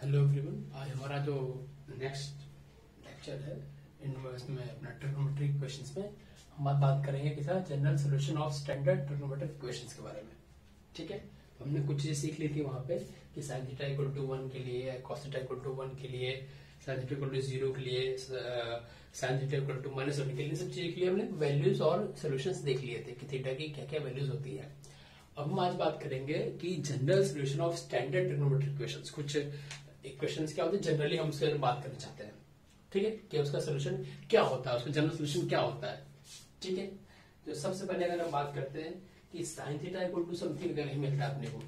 Hello everyone. आज हमारा जो नेक्स्ट लेक्चर है इसमें अपना ट्रिग्नोमेट्री इक्वेशंस में हम बात करेंगे कि general solution of standard trigonometric equations के बारे में। ठीक है, हमने कुछ चीजें सीख ली थी वहां पे कि sin थीटा इक्वल टू 1 के लिए, cos थीटा इक्वल टू 1 के लिए, sin थीटा इक्वल टू 0 के लिए, sin थीटा इक्वल टू -1 के लिए, सब चीजें के लिए हमने वैल्यूज और सोल्यूशंस देख लिए थे कि थीटा की क्या क्या वैल्यूज होती है। अब हम आज बात करेंगे कि general solution of standard trigonometric equations. कुछ इक्वेशंस क्या होते हैं जनरली हम उसके बारे में बात करना चाहते हैं। ठीक है, कि उसका सोल्यूशन क्या होता है, उसका जनरल सोल्यूशन क्या होता है। ठीक है, तो सबसे पहले अगर हम बात करते हैं कि sine theta equal to something अगर नहीं मिलता है अपने को,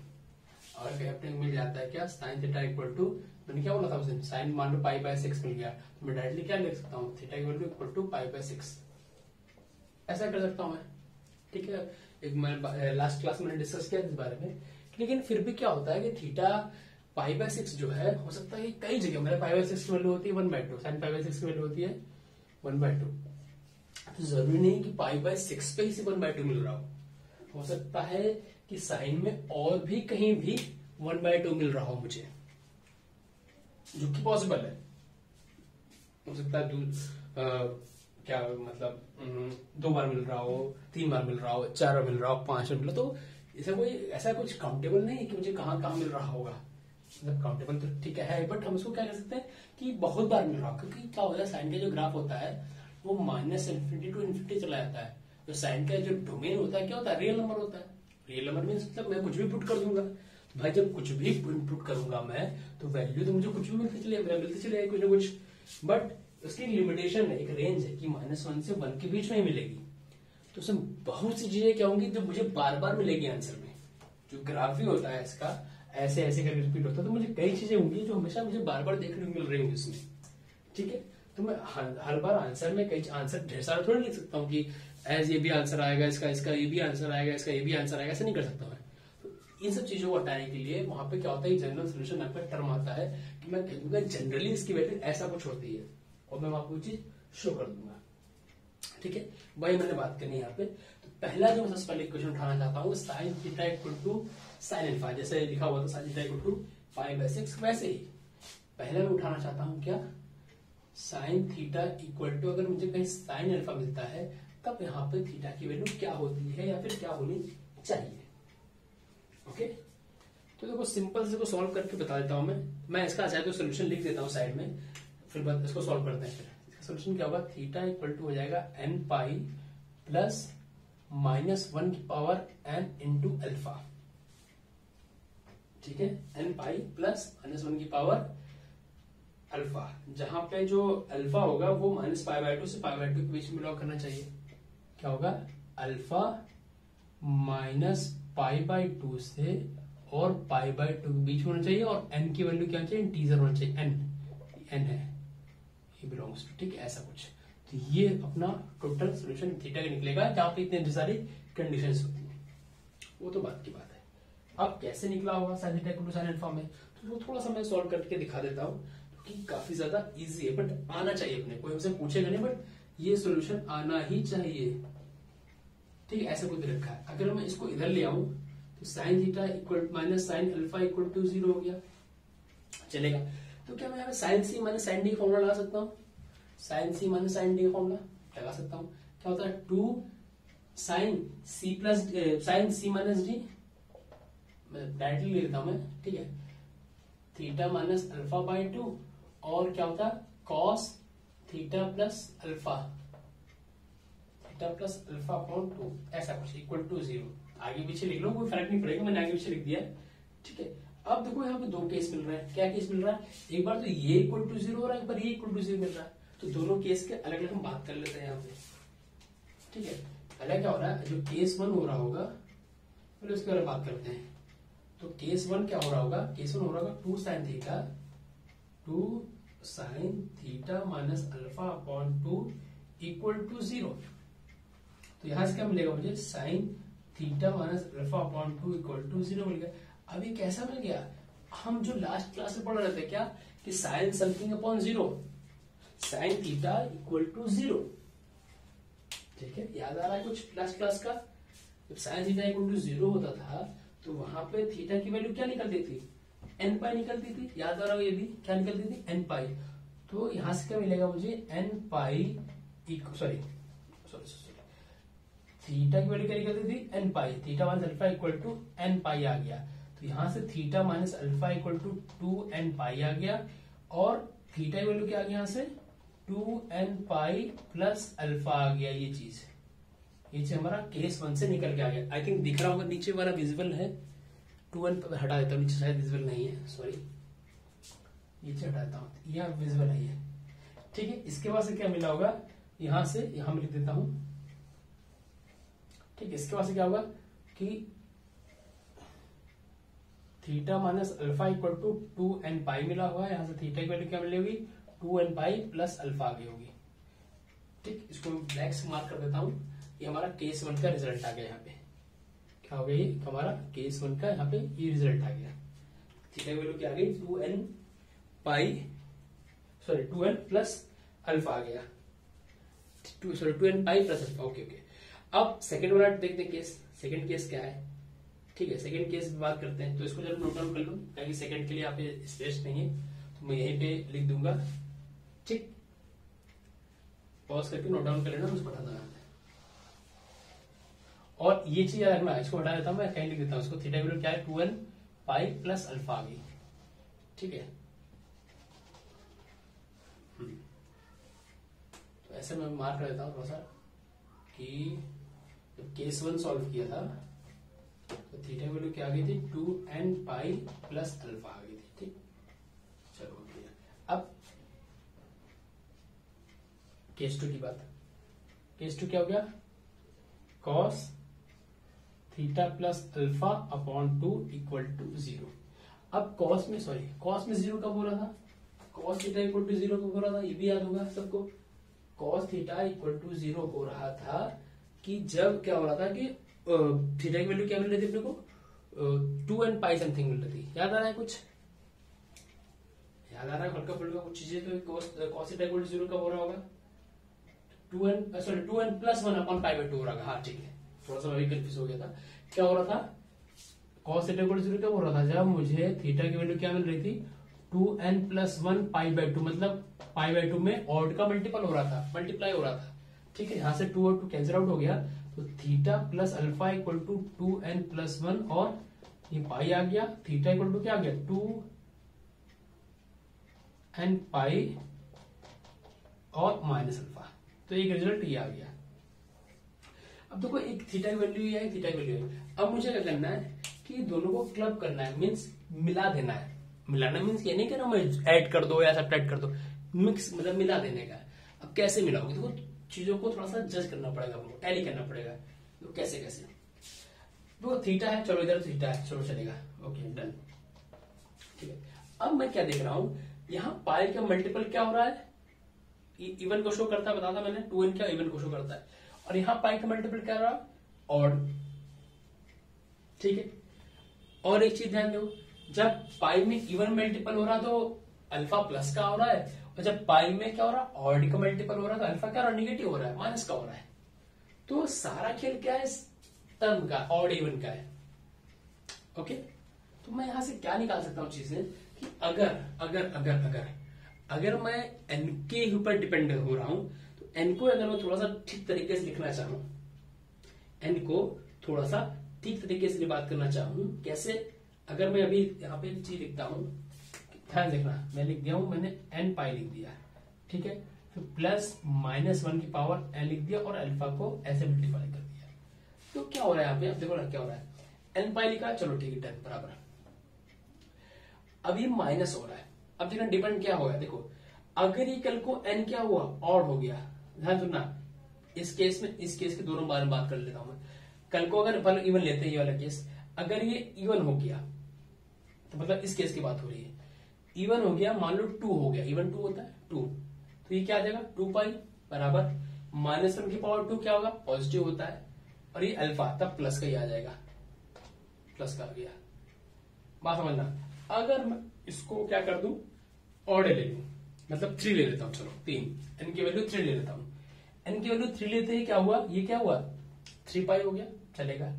और अपने को मिल जाता है क्या, साइन थीटा इक्वल टू, मैंने क्या बोला था उस दिन, साइन मान लो π/6 मिल गया, तो मैं डायरेक्टली क्या लिख सकता हूँ, थीटा इक्वल टू π/6 ऐसा कर सकता हूँ मैं। ठीक है, एक मैं लास्ट क्लास में डिस्कस किया इस बारे में। लेकिन फिर भी क्या होता है कि थीटा π/6 जो है, हो सकता है कि कई जगह मेरे π/6 की वैल्यू होती है 1/2, साइन π/6 की वैल्यू होती है 1/2। तो जरूरी नहीं कि π/6 पे ही सिर्फ 1/2 मिल रहा हो सकता है कि साइन में और भी कहीं भी 1/2 मिल रहा हो मुझे, जो कि पॉसिबल है। हो सकता है क्या मतलब 2 बार मिल रहा हो, 3 बार मिल रहा हो, 4 बार मिल रहा हो, 5 बार मिल रहा हो। तो ऐसा कुछ काउंटेबल नहीं है कि मुझे कहाँ कहाँ मिल रहा होगा। मतलब काउंटेबल तो ठीक है, बट हम उसको क्या कर सकते हैं कि बहुत बार मिल रहा हो, क्योंकि क्या होता है साइन का जो ग्राफ होता है वो -∞ टू इन्फिनिटी चला जाता है। तो साइन का जो डोमेन होता है क्या होता है, रियल नंबर होता है। रियल नंबर मीन्स मतलब मैं कुछ भी पुट कर दूंगा, तो भाई जब कुछ भी इनपुट करूंगा मैं, तो वैल्यू तो मुझे कुछ भी मिलती चलेगी कुछ ना कुछ। बट उसकी लिमिटेशन है, एक रेंज है कि -1 से 1 के बीच में ही मिलेगी। तो उसमें बहुत सी चीजें क्या होंगी जो मुझे बार बार मिलेगी आंसर में। जो ग्राफ ही होता है इसका ऐसे ऐसे करके रिपीट होता है, तो मुझे कई चीजें होंगी जो हमेशा मुझे बार बार देखने को मिल रही होंगी उसमें। ठीक है, तो मैं हर बार आंसर में कई आंसर ढेर सारा थोड़ा लिख सकता हूँ कि एज ये भी आंसर आएगा, इसका ये भी आंसर आएगा, इसका ये भी आंसर आएगा, ऐसा नहीं कर सकता मैं। तो इन सब चीजों को हटाने के लिए वहां पे क्या होता है, जनरल सोल्यूशन यहाँ पे टर्म आता है कि मैं कहूंगा जनरली इसकी वैल्यू ऐसा कुछ होती है, और मैं आपको चीज शो कर दूंगा। ठीक है, वही मैंने बात करनी है यहाँ पे। तो पहला जो सबसे पहले इक्वेशन उठाना चाहता हूँ, sine theta equal to sine alpha, जैसे लिखा हुआ था साइन थीटा इक्वल टू π/6, वैसे ही पहला मैं उठाना चाहता हूँ क्या, साइन थीटा इक्वल टू, अगर मुझे कहीं साइन अल्फा मिलता है तब यहाँ पे थीटा की वैल्यू क्या होती है या फिर क्या होनी चाहिए। ओके, तो देखो सिंपल से को सॉल्व करके बता देता हूं मैं इसका चाहे तो सोल्यूशन लिख देता हूं साइड में, फिर इसको सॉल्व करते हैं। फिर इसका सोल्यूशन क्या होगा, थीटा इक्वल टू हो जाएगा n पाई प्लस -1 की पावर n इंटू अल्फा। ठीक है, n पाई प्लस -1 की पावर अल्फा, जहां पे जो अल्फा होगा वो -π/2 से π/2 के बीच में लॉग करना चाहिए। क्या होगा, अल्फा -π/2 से और π/2 के बीच में होना चाहिए, और n की वैल्यू क्या होनी चाहिए, इंटीजर होना चाहिए, n है, ये बिलोंग्स टू, ठीक है, ऐसा कुछ। तो ये अपना टोटल सोल्यूशन थीटा का निकलेगा, जहां पे इतने सारी कंडीशंस होती हैं, वो तो बात की बात है। अब कैसे निकला होगा sine theta equal to sine alpha में, तो वो थोड़ा सा मैं सॉल्व करके दिखा देता हूँ, क्योंकि काफी ज्यादा इजी है, बट आना चाहिए अपने, कोई हमसे पूछेगा नहीं, बट ये सोल्यूशन आना ही चाहिए। ठीक है, ऐसा कुछ रखा है। अगर मैं इसको इधर ले आऊं तो sine theta equal minus sine alpha equal to 0 हो गया, चलेगा। तो क्या मैं यहाँ पे sine C minus sine D formula लगा सकता हूँ, sine C minus sine D formula लगा सकता हूँ। क्या होता है, 2 sine C plus sine C minus D, directly ले लेता हूं मैं। ठीक है, थीटा माइनस अल्फा बाई 2, और क्या होता है cos theta plus alpha, theta plus alpha upon 2, ऐसा कुछ इक्वल टू 0। आगे पीछे लिख लो, कोई फर्क नहीं पड़ेगा, मैंने आगे पीछे लिख दिया है। ठीक है, अब देखो यहाँ पे दो केस मिल रहा है। क्या केस मिल रहा है, एक बार तो ये इक्वल टू 0 हो रहा है, एक बार ये इक्वल टू 0 मिल रहा है। तो दोनों केस के अलग अलग हम बात कर लेते हैं यहाँ पे। ठीक है, पहले क्या हो रहा है, जो केस 1 हो रहा होगा पहले उसके बारे में बात करते हैं। तो केस 1 क्या हो रहा होगा, केस 1 हो रहा होगा 2 sine theta minus alpha upon 2 equal to 0। तो यहां से क्या मिलेगा मुझे, sine theta minus alpha upon 2 equal to 0 मिल गया। अब ये कैसा मिल गया, हम जो लास्ट क्लास में पढ़ रहे थे क्या, कि sine something upon 0, sine theta equal to 0। ठीक है, याद आ रहा है कुछ लास्ट क्लास का, जब साइन थीटा इक्वल टू 0 होता था तो वहां पे थीटा की वैल्यू क्या निकलती थी, एन पाई निकलती थी, याद आ रहा हो ये भी क्या निकलती थी, एन पाई। तो यहां से क्या मिलेगा मुझे, एन पाई सॉरी थीटा की वैल्यू क्या निकलती थी, n pi, theta minus alpha equal to n pi आ गया। तो यहां से theta minus alpha equal to 2n pi आ गया, और थीटा की वैल्यू क्या आ गया यहाँ से 2n पाई प्लस अल्फा आ गया। ये चीज हमारा केस 1 से निकल के आ गया। आई थिंक दिख रहा होगा नीचे वाला विजिबल है, 2n हटा देता हूँ, नीचे शायद विजिबल नहीं है, सॉरी नीचे हटा देता हूँ, यह विजिबल नहीं है, ठीक है। इसके बाद से क्या मिला होगा, यहां से यहां लिख देता हूं, ठीक है। इसके बाद से क्या होगा कि theta minus alpha equal to 2n pi मिला हुआ है, यहां से थीटा की वैल्यू क्या मिली होगी, 2n पाई प्लस अल्फा आ गई होगी, ठीक। इसको ब्लैक से मार्क कर देता हूं, ये हमारा केस 1 का रिजल्ट आ गया। यहाँ पे क्या हो गया, ये हमारा केस 1 का यहाँ पे ये रिजल्ट आ गया। थीटा की वैल्यू क्या आ गई, 2n पाई सॉरी 2n प्लस अल्फा आ गया, 2n pi plus alpha, okay okay. अब सेकंड वाला देखते हैं केस, सेकंड केस क्या है, ठीक है। सेकंड केस की बात करते हैं, तो इसको जब नोट डाउन कर लूं, क्योंकि सेकंड के लिए यहाँ पे स्पेस नहीं है, तो मैं यहीं पे लिख दूंगा, ठीक। पॉज करके नोट डाउन कर लेना, मुझको बता देना। और ये चीज अगर मैं इसको हटा देता हूँ, मैं कहीं लिख देता हूँ उसको, थीटा वैल्यू क्या है 2n पाई प्लस अल्फा आ गई, ठीक है। तो ऐसे मैं मार्क कर देता हूँ थोड़ा सा कि जब केस 1 सॉल्व किया था तो थीटा वैल्यू क्या आ गई थी, 2n पाई प्लस अल्फा आ गई थी, ठीक। चलो ओके, अब केस 2 की बात, केस 2 क्या हो गया, cos theta plus alpha upon 2 equal to 0। अब कॉस में 0 कब हो रहा था, कॉस थीटा इक्वल टू 0 कब हो रहा था, ये भी याद होगा सबको। कॉस थीटा इक्वल टू 0 हो रहा था कि जब क्या हो रहा था कि थीटा की वैल्यू क्या मिल रही थी अपने को, 2n पाई समथिंग मिल रही थी। याद आ रहा है कुछ, याद आ रहा है हल्का फुल्का कुछ चीजें, तो कॉस थीटा इक्वल टू 0 कब हो रहा होगा, 2n plus 1 upon pi by 2 हो रहा है। हाँ ठीक है, थोड़ा सा मैं भी कंफ्यूज हो गया था। क्या हो रहा था, कॉस थीटा इक्वल टू 0 कब हो रहा था, जब मुझे थीटा की वैल्यू क्या मिल रही थी, 2n प्लस 1 पाई बाय 2, मतलब पाई बाय 2 में ऑड का मल्टीपल हो रहा था, मल्टीप्लाई हो रहा था, ठीक है। यहां से 2 और 2 कैंसिल आउट हो गया, तो theta plus alpha equal to 2n plus 1 और ये पाई आ गया, थीटा इक्वल टू क्या आ गया 2n पाई और माइनस अल्फा। तो एक रिजल्ट ये आ गया। अब देखो एक थीटा की वैल्यू है, थीटा की वैल्यू है। अब मुझे क्या करना है कि दोनों को क्लब करना है, मीन्स मिला देना है। मिलाना मीन्स ये नहीं कह रहा मैं ऐड कर दो या सब्ट्रैक्ट कर दो, मिक्स मतलब मिला देने का। अब कैसे मिलाओगे, देखो चीजों को थोड़ा सा जज करना पड़ेगा, हमको टैली करना पड़ेगा। तो कैसे कैसे, तो थीटा है, चलो इधर थीटा है, चलो चलेगा, ओके डन, ठीक है। अब मैं क्या देख रहा हूं, यहाँ पाई का मल्टीपल क्या हो रहा है, इवन को शो करता है, बताया था मैंने 2n क्या इवन को शो करता है, और यहाँ पाई का मल्टीपल क्या रहा, ऑड, ठीक है। और एक चीज ध्यान दो, जब पाई में इवन मल्टीपल हो रहा तो अल्फा प्लस का हो रहा है, और जब पाई में क्या हो रहा ऑड का मल्टीपल हो रहा तो अल्फा क्या हो रहा निगेटिव हो रहा है, माइनस का हो रहा है। तो सारा खेल क्या है, टर्म का, ऑड इवन का है, ओके। तो मैं यहां से क्या निकाल सकता हूं चीजें कि अगर अगर अगर अगर अगर मैं एन के ऊपर डिपेंड हो रहा हूं, तो एन को अगर मैं थोड़ा सा ठीक तरीके से लिखना चाहूं, एन को थोड़ा सा ठीक तरीके से बात करना चाहूं, कैसे, अगर मैं अभी यहाँ पे चीज लिखता हूं, ध्यान देखना, मैं लिख दिया हूं, मैंने एन पाई लिख दिया, ठीक है। फिर प्लस माइनस 1 की पावर एन लिख दिया और अल्फा को ऐसे मल्टीप्लाई कर दिया। तो क्या हो रहा है यहाँ पे, अब देखो ना क्या हो रहा है, एन पाई लिखा, चलो ठीक है डन, बराबर। अब ये माइनस हो रहा है, अब देखना डिपेंड क्या होगा, देखो अगर ये कल को एन क्या हुआ, ऑड हो गया, ध्यान सुनना, इस केस के दोनों बारे में बात कर लेता हूं मैं। कल को अगर इवन लेते हैं, ये वाला केस, अगर ये इवन हो गया तो मतलब इस केस की बात हो रही है, इवन हो गया, मान लो 2 हो गया, इवन 2 होता है 2, तो ये क्या आ जाएगा 2 पाई बराबर माइनस 1 की पावर 2 क्या होगा, पॉजिटिव होता है, और ये अल्फा तब प्लस का ही आ जाएगा, प्लस का आ गया, बात समझना। अगर मैं इसको क्या कर दूं, ऑर्डर ले लूं, मतलब 3 ले लेता हूं, चलो 3, एन की वैल्यू 3 ले लेता हूं, एन की वैल्यू 3 लेते ही क्या हुआ, ये क्या हुआ 3 पाई हो गया, चलेगा।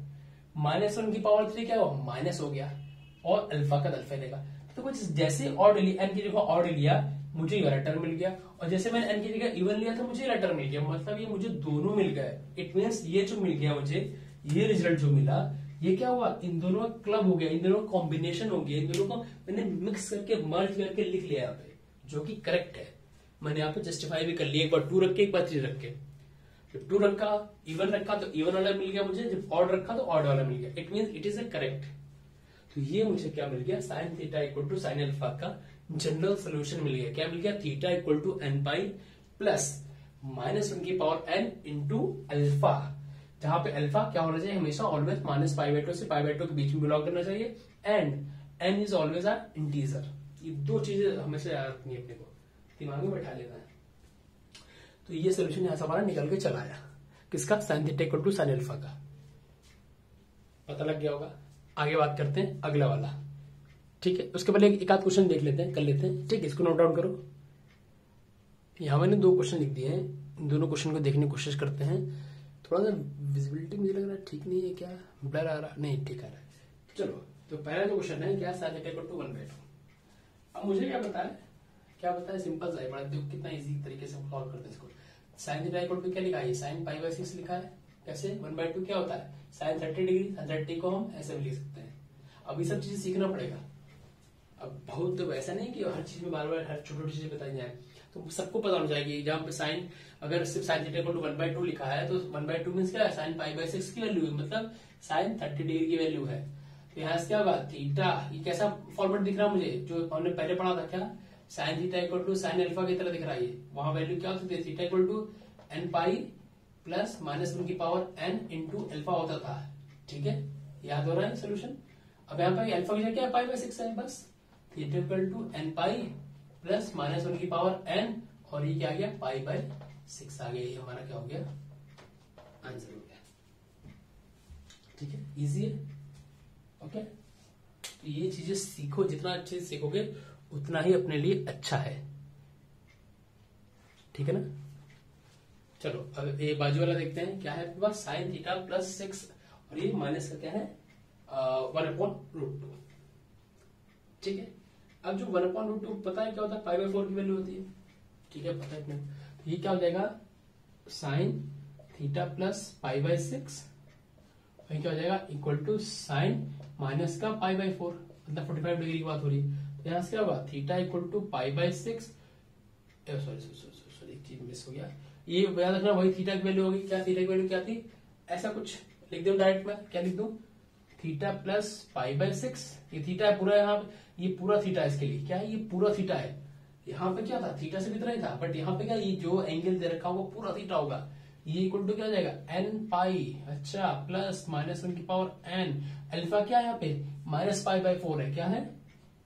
माइनस 1 की पावर 3 क्या हुआ, माइनस हो गया, और अल्फा का अल्फा लेगा, तो कुछ जैसे ऑड लिया, एन की जगह ऑड लिया, मुझे ये वाला टर्म मिल गया, और जैसे मैंने एन की जगह इवन लिया था मुझे ये वाला टर्म मिल गया, मतलब ये मुझे दोनों मिल गए। इट मीन्स ये जो मिल गया मुझे, ये रिजल्ट जो मिला, ये क्या हुआ, इन दोनों का क्लब हो गया, इन दोनों का कॉम्बिनेशन हो गया, इन दोनों को मैंने मिक्स करके मर्ज करके लिख लिया यहाँ पे, जो कि करेक्ट है। मैंने यहाँ पे जस्टिफाई भी कर लिया, एक बार 2 रख के एक बार 3 रख के। जब 2 रखा, इवन रखा तो इवन वाला मिल गया मुझे, जब ऑड रखा तो ऑड वाला मिल गया। It means it is a correct. तो ये मुझे क्या मिल गया, sine theta equal to sine alpha का जनरल सोल्यूशन मिल गया। क्या मिल गया, theta equal to n pi plus -1 की पावर एन इंटू अल्फा, जहां पे अल्फा क्या होना चाहिए, हमेशा ऑलवेज -π/2 से π/2 के बीच में बिलोंग करना चाहिए, and n is always a integer. ये 2 चीजें हमेशा याद रखनी है, अपने को दिमाग में बैठा लेना है। तो ये सोल्यूशन यहां से हमारा निकल के चला आया, किसका, sine theta equal to sine alpha का। पता लग गया होगा। आगे बात करते हैं अगला वाला, ठीक है। उसके पहले एक आध क्वेश्चन देख लेते हैं, कर लेते हैं, ठीक है। इसको नोट डाउन करो। यहां मैंने 2 क्वेश्चन लिख दिए हैं, इन दोनों क्वेश्चन को देखने की कोशिश करते हैं। थोड़ा सा विजिबिलिटी मुझे लग रहा है ठीक नहीं है, क्या ब्लर आ रहा, नहीं ठीक आ रहा है। चलो, तो पहला जो क्वेश्चन है क्या, साइन थीटा इक्वल टू 1/2। अब मुझे क्या पता है, सिंपल सा है, बड़ा देखो कितना इजी तरीके से सॉल्व करते हैं इसको। साइन थीटा इक्वल टू क्या लिखा है, साइन π/6 लिखा है। कैसे, 1/2 क्या होता है, साइन 30 डिग्री, साइन 30 को हम ऐसे भी लिख सकते हैं। अब ये सब चीजें सीखना पड़ेगा। अब बहुत तो ऐसा नहीं कि हर चीज में बार बार हर छोटी चीजें बताई जाए, तो सबको पता होना चाहिए। जहां पे साइन, अगर सिर्फ साइन थीटा इक्वल टू 1/2 लिखा है, तो 1/2 मीन्स क्या है, साइन π/6 की वैल्यू है, मतलब साइन 30 डिग्री की वैल्यू है। तो यहाँ से क्या होगा, थीटा, ये कैसा फॉर्मेट दिख रहा है मुझे, जो हमने पहले पढ़ा था, क्या sine theta equal to sine alpha की तरह दिख रहा है। वहां वैल्यू क्या होती थी, theta equal to n pi plus -1 की पावर एन इंटू अल्फा होता था, ठीक है। याद हो रहा है सोल्यूशन। अब यहाँ पर अल्फा की जगह क्या, π/6 है, बस theta equal to n pi plus -1 की पावर एन, और ये क्या आ गया, π/6 आ गया। ये हमारा क्या हो गया, आंसर हो गया, ठीक है। इजी है, ओके। तो ये चीजें सीखो, जितना अच्छे से सीखोगे उतना ही अपने लिए अच्छा है, ठीक है ना। चलो अब ये बाजू वाला देखते हैं, क्या है आपके पास, साइन थीटा प्लस 6, और ये माइनस का क्या है, 1/√2, ठीक है। अब जो 1/√2 पता है क्या होता है, π/4 की वैल्यू होती है, ठीक है, पता है अपने। तो ये क्या हो जाएगा, साइन थीटा प्लस π/6, और क्या हो जाएगा, इक्वल टू साइन माइनस का π/4, मतलब 45 डिग्री की बात हो रही है। तो यहाँ से क्या होगा, थीटा इक्वल टू π/6, सॉरी एक चीज मिस हो गया, ये याद रखना, वही थीटा की वैल्यू होगी। क्या थीटा की वैल्यू क्या थी, ऐसा कुछ लिख दो डायरेक्ट में, क्या लिख दो, थीटा प्लस π/6, ये थीटा है पूरा, यहाँ ये पूरा थीटा है, इसके लिए क्या है, ये पूरा थीटा है। यहाँ पे क्या था, थीटा से भी इतना ही था, बट यहाँ पे क्या, ये जो एंगल दे रखा होगा पूरा थीटा होगा। ये इक्वल टू क्या हो जाएगा, एन पाई, अच्छा, प्लस -1 की पावर एन, अल्फा क्या है यहाँ पे, -π/4 है, क्या है,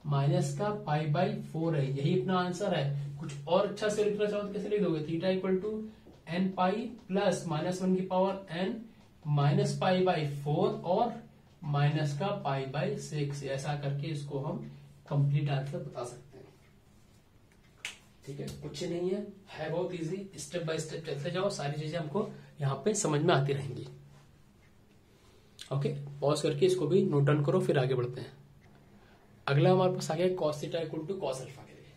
माइनस का π/4 है। यही अपना आंसर है। कुछ और अच्छा से लिखना चाहो तो कैसे लिख दोगे, theta equal to n pi plus -1 की पावर एन -π/4 और माइनस का π/6, ऐसा करके इसको हम कंप्लीट आंसर बता सकते हैं, ठीक है। कुछ नहीं है बहुत इजी, स्टेप बाय स्टेप चलते जाओ, सारी चीजें हमको यहाँ पे समझ में आती रहेंगी। ओके, पॉज करके इसको भी नोट डाउन करो, फिर आगे बढ़ते हैं। अगला हमारे पास आ गया cos theta equal to cos alpha के लिए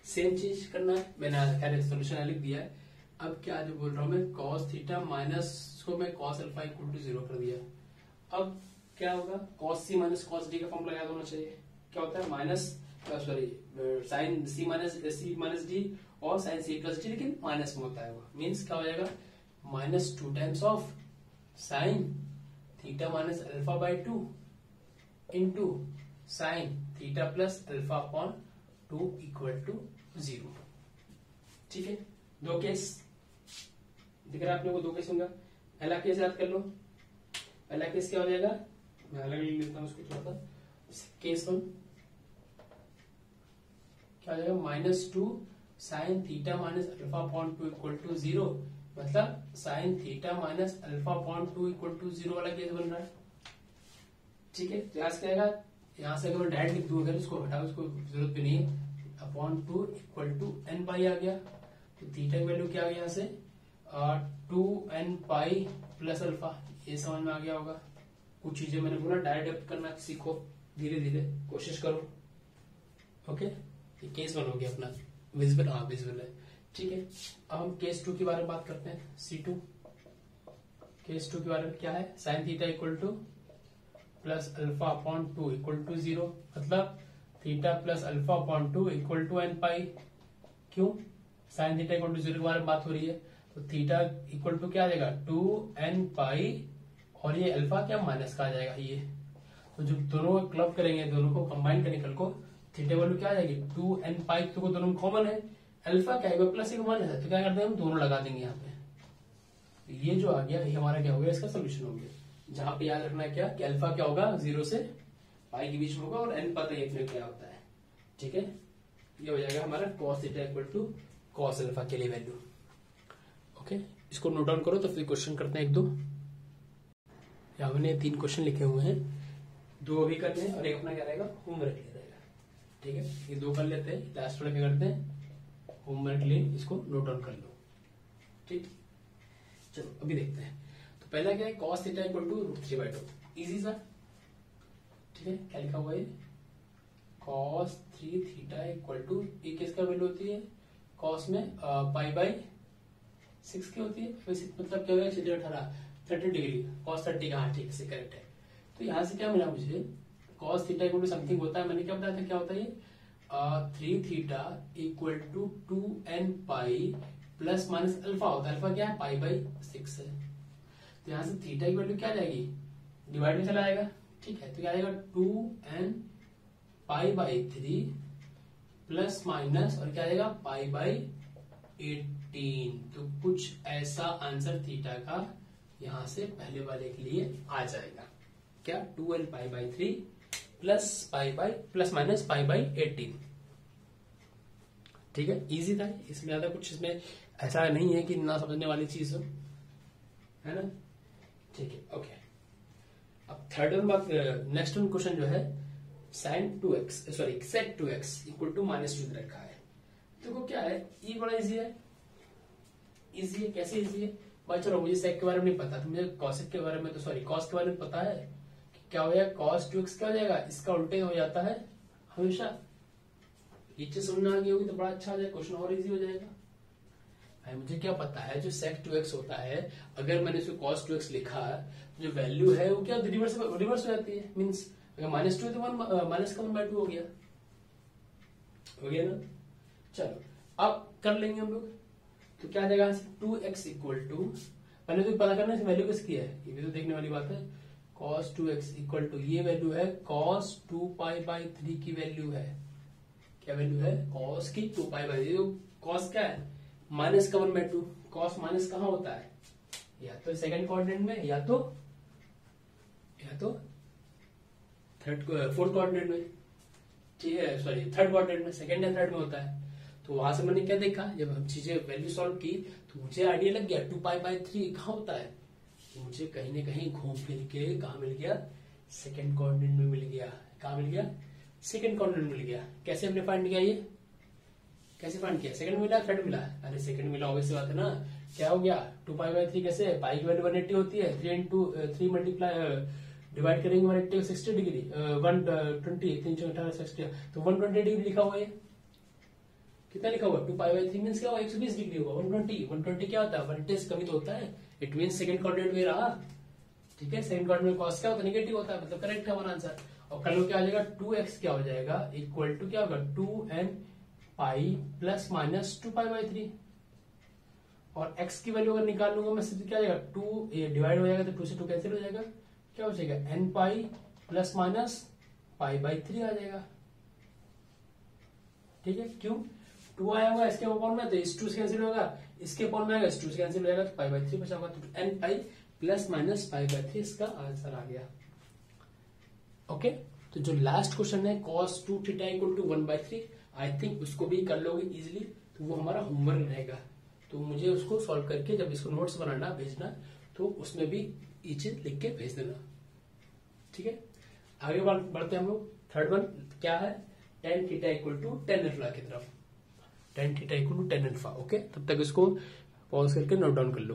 सेम चीज करना है। मैंने सोल्यूशन लिख दिया है। अब क्या जो बोल रहा हूं मैं, कॉस थीटा माइनस को मैं कॉस अल्फा इक्वल टू 0 कर दिया। अब क्या होगा, cos C minus cos D का फॉर्मूला याद होना चाहिए। क्या होता है, minus sine C minus D और साइन सी प्लस डी, लेकिन माइनस में होता है वो। मीन्स क्या हो जाएगा, -2 times of sine theta minus alpha by 2 into sine theta plus alpha upon 2 equal to 0। ठीक है, 2 केस दिख रहा है आपने को, 2 केस होंगे। पहला केस याद कर लो। पहला केस क्या हो जाएगा, मैं अलग लिख लेता हूं उसको थोड़ा सा। केस 1 क्या हो जाएगा, -2 sine theta minus alpha upon 2 equal to 0, मतलब sine theta minus alpha upon 2 equal to 0 वाला केस बन रहा है। ठीक है, तो क्या आएगा, यहां से अगर मैं डायरेक्ट लिख दूं, अगर इसको हटाओ, उसको जरूरत भी नहीं है, अपॉन 2 इक्वल टू n पाई आ गया। तो थीटा की वैल्यू क्या आ गया यहाँ से, 2n पाई प्लस अल्फा। ये समझ में आ गया होगा। कुछ चीजें मैंने बोला डायरेक्ट करना सीखो, धीरे धीरे कोशिश करो। ओके, ये केस 1 हो गया अपना विजिबल, हाँ विजिबल है, ठीक है। अब हम केस 2 के बारे में बात करते हैं, C2। केस 2 के बारे में क्या है, sine theta equal to plus alpha upon 2 equal to 0, मतलब theta plus alpha upon 2 equal to n pi. क्यों, साइन थीटा इक्वल टू 0 के बारे में बात हो रही है, तो थीटा इक्वल टू क्या आ जाएगा 2n पाई, और ये अल्फा क्या माइनस का आ जाएगा ये, तो जब दोनों को क्लब करेंगे, दोनों को कंबाइन करेंगे कल को, थीटा वैल्यू क्या आ जाएगी 2n पाई, तो दोनों कॉमन है, अल्फा क्या है प्लस एक माइनस है, तो क्या करते हैं हम दोनों लगा देंगे यहाँ पे, तो ये जो आ गया ये हमारा क्या हो गया, इसका सोल्यूशन हो गया। जहां पे याद रखना है क्या कि अल्फा क्या होगा 0 से पाई के बीच में होगा, और n पता है अपने क्या होता है, ठीक है। ये हो जाएगा हमारा cos theta equal to cos alpha के लिए वैल्यू। ओके, इसको नोट डाउन करो, तो फिर क्वेश्चन करते हैं एक दो। यहाँ मैंने 3 क्वेश्चन लिखे हुए हैं, 2 अभी करने हैं और एक अपना क्या रहेगा होमवर्क लिए रहेगा, ठीक है। ये 2 कर लेते हैं, लास्ट वाला क्या करते हैं होमवर्क लिए, इसको नोट डाउन कर लो, ठीक। चलो अभी देखते हैं, तो पहला क्या है cos theta equal to √3/2, easy सा, ठीक है। क्या लिखा हुआ है cos 3 थीटा इक्वल टू, ये किसका वैल्यू होती है cos में π/6 की होती है, मतलब क्या होगा 30 डिग्री cos 30 का, हाँ ठीक से करेक्ट है। तो यहां से क्या मिला मुझे, cos theta equal to something होता है, मैंने क्या बताया था क्या होता है ये 3 theta equal to 2n pi plus minus alpha होता है, अल्फा क्या है π/6 है, तो यहां से थीटा की वैल्यू क्या आ जाएगी डिवाइड में चला आएगा, ठीक है। तो क्या आएगा 2n π/3 प्लस माइनस और क्या आएगा π/18, तो कुछ ऐसा आंसर थीटा का यहां से पहले वाले के लिए आ जाएगा, क्या 2n π/3 प्लस माइनस π/18, ठीक है। इजी था, इसमें ज्यादा कुछ इसमें ऐसा नहीं है कि ना समझने वाली चीज हो, है ना, ठीक है। ओके, अब थर्ड वन बात, नेक्स्ट वन क्वेश्चन जो है sin 2x sorry sec 2x equal to -2 रखा है। देखो क्या है, ये बड़ा इजी है, इजी है, कैसे इजी है भाई, चलो मुझे sec के बारे में नहीं पता, तो मुझे cosec के बारे में, तो सॉरी cos के बारे में पता है कि क्या हो जाएगा cos 2x क्या हो जाएगा, इसका उल्टे हो जाता है हमेशा, ये चीज सुनना आ गई होगी तो बड़ा अच्छा हो जाएगा, क्वेश्चन और इजी हो जाएगा। भाई मुझे क्या पता है जो sec 2x होता है, अगर मैंने इसको cos 2x लिखा तो जो वैल्यू है वो क्या रिवर्स हो जाती है, मीन्स अगर -2 है तो माइनस का 1/2 हो गया ना। चलो अब कर लेंगे हम लोग, तो क्या आ जाएगा 2x इक्वल टू, पहले तो पता करना है वैल्यू किसकी है, ये भी तो देखने वाली बात है। cos 2x इक्वल टू, ये वैल्यू है cos 2π/3 की वैल्यू है, क्या वैल्यू है cos की 2π/3, तो cos क्या है माइनस का 1/2, cos माइनस कहाँ होता है, या तो सेकंड क्वाड्रेंट में, या तो फोर्थ क्वाड्रेंट में, ठीक है, सॉरी थर्ड क्वाड्रेंट में, सेकंड या थर्ड में होता है। तो वहां से मैंने क्या देखा, जब हम चीजें वैल्यू सॉल्व की तो मुझे आइडिया लग गया 2π/3 कहाँ होता है, तो मुझे कहीं ना कहीं घूम फिर के कहाँ मिल गया, सेकंड क्वाड्रेंट में मिल गया, कहाँ मिल गया सेकंड क्वाड्रेंट मिल गया। कैसे हमने फाइंड किया, ये कैसे फाइंड किया, सेकंड मिला थर्ड मिला, अरे सेकंड मिला, ऑब्वियस बात है ना, क्या हो गया 2π/3 कैसे, पाई की वैल्यू 180 होती है, 3 मल्टीप्लाई डिवाइड करेंगे 180 60 डिग्री 120 3 18 60, तो 120 डिग्री लिखा हुआ है, कितना लिखा हुआ 2π/3 मींस क्या हुआ 120 डिग्री होगा, 120 क्या होता है 180 कमी तो होता है, इट मींस सेकंड क्वाड्रेंट में रहा, ठीक है। सेकंड क्वाड्रेंट में cos क्या होता है नेगेटिव होता है, मतलब करेक्ट है हमारा आंसर। और कल क्या आ जाएगा 2x क्या हो जाएगा इक्वल टू क्या होगा 2n पाई प्लस माइनस 2π/3, और x की वैल्यू अगर निकाल लूंगा मैं सीधे क्या आ जाएगा 2 डिवाइड हो जाएगा तो 2 से 2 कैंसिल हो जाएगा, क्या हो जाएगा n पाई प्लस माइनस π/3 आ जाएगा, ठीक है। क्यों 2 आया होगा इसके अपॉन में, तो इस 2 से कैंसिल होगा, इसके अपॉन में आएगा इस 2 से कैंसिल हो जाएगा, तो π/3 बचा होगा, तो n पाई प्लस माइनस π/3 इसका आंसर आ गया। ओके, तो जो लास्ट क्वेश्चन है cos 2 theta equal to 1/3, I think उसको भी कर लोगे इजिली, तो वो हमारा होमवर्क रहेगा, तो मुझे उसको सॉल्व करके जब इसको नोट्स बनाना भेजना तो उसमें भी ये चीज लिख के भेज देना, ठीक है। आगे बढ़ते हैं हम लोग, थर्ड वन क्या है tan theta equal to tan alpha की तरफ, tan theta equal to tan alpha. Okay, तब तक इसको पॉज करके नोट डाउन कर लो।